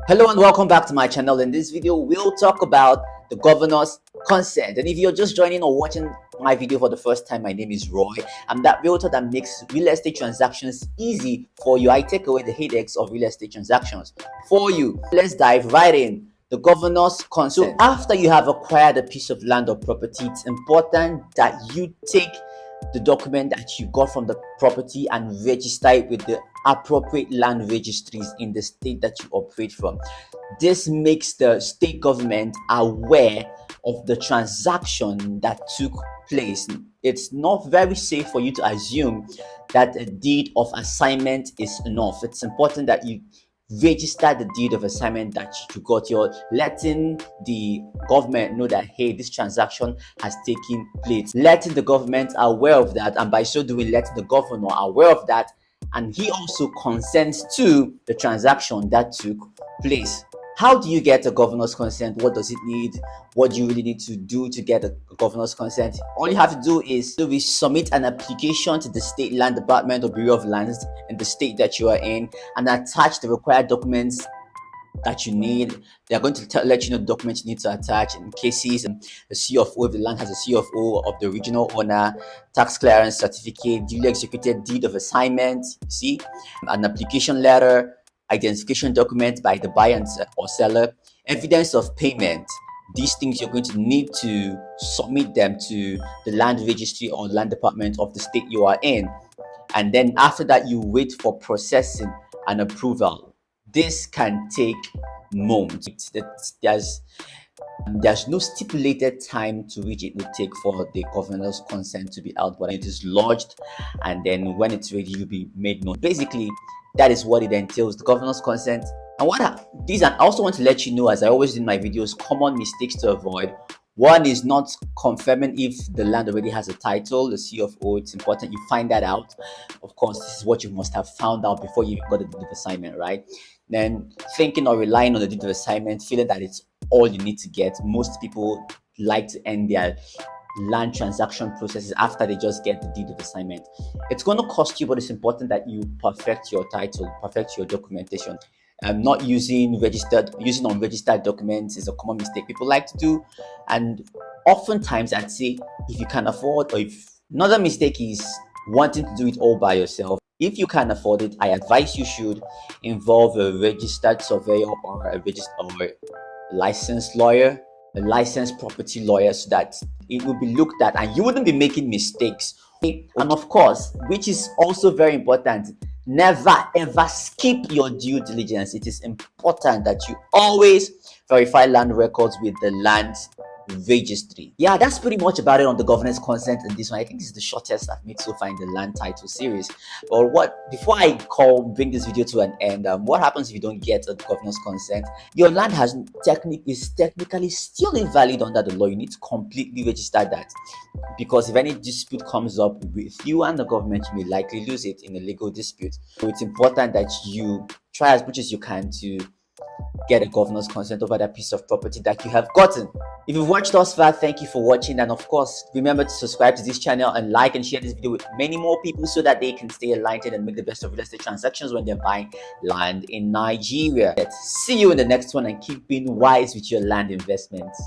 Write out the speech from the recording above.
Hello and welcome back to my channel. In this video, we'll talk about the governor's consent. And if you're just joining or watching my video for the first time, my name is Roy. I'm that realtor that makes real estate transactions easy for you. I take away the headaches of real estate transactions for you. Let's dive right in. The governor's consent. So after you have acquired a piece of land or property, it's important that you take the document that you got from the property and register it with the appropriate land registries in the state that you operate from. This makes the state government aware of the transaction that took place. It's not very safe for you to assume that a deed of assignment is enough. It's important that you register the deed of assignment that you got. You're letting the government know that, hey, this transaction has taken place, letting the government aware of that, and by so doing letting the governor aware of that, and he also consents to the transaction that took place. How do you get a governor's consent? What does it need? What do you really need to do to get a governor's consent? All you have to do is submit an application to the State Land Department or Bureau of Lands in the state that you are in and attach the required documents that you need. They're going to let you know the documents you need to attach in cases and the CFO, if the land has a CFO of the original owner, tax clearance certificate, duly executed deed of assignment, you see, an application letter, identification document by the buyer or seller, evidence of payment. These things you're going to need to submit them to the land registry or land department of the state you are in. And then after that, you wait for processing and approval. This can take months. There's no stipulated time to which it will take for the governor's consent to be out, but it is lodged, and then when it's ready, you'll be made known. Basically, that is what it entails, the governor's consent. And I also want to let you know, as I always do in my videos, common mistakes to avoid. One is not confirming if the land already has a title, the CFO. It's important you find that out. Of course, this is what you must have found out before you got the deed of assignment, right? Then thinking or relying on the deed of assignment, feeling that it's all you need to get. Most people like to end their land transaction processes after they just get the deed of assignment. It's going to cost you, but it's important that you perfect your title, perfect your documentation. Not using unregistered documents is a common mistake people like to do, and oftentimes I'd say if you can afford, or if another mistake is wanting to do it all by yourself. If you can afford it, I advise you should involve a registered surveyor or a licensed lawyer, a licensed property lawyer, so that it will be looked at and you wouldn't be making mistakes. And of course, which is also very important, never ever skip your due diligence. It is important that you always verify land records with the land registry. Yeah, that's pretty much about it on the governor's consent in this one. I think this is the shortest I've made so far in the land title series. But before I bring this video to an end, what happens if you don't get a governor's consent? Your land is technically still invalid under the law. You need to completely register that, because if any dispute comes up with you and the government, you may likely lose it in a legal dispute. So it's important that you try as much as you can to get a governor's consent over that piece of property that you have gotten. If you've watched thus far, thank you for watching, and of course remember to subscribe to this channel and like and share this video with many more people so that they can stay enlightened and make the best of real estate transactions when they're buying land in Nigeria. Let's see you in the next one, and keep being wise with your land investments.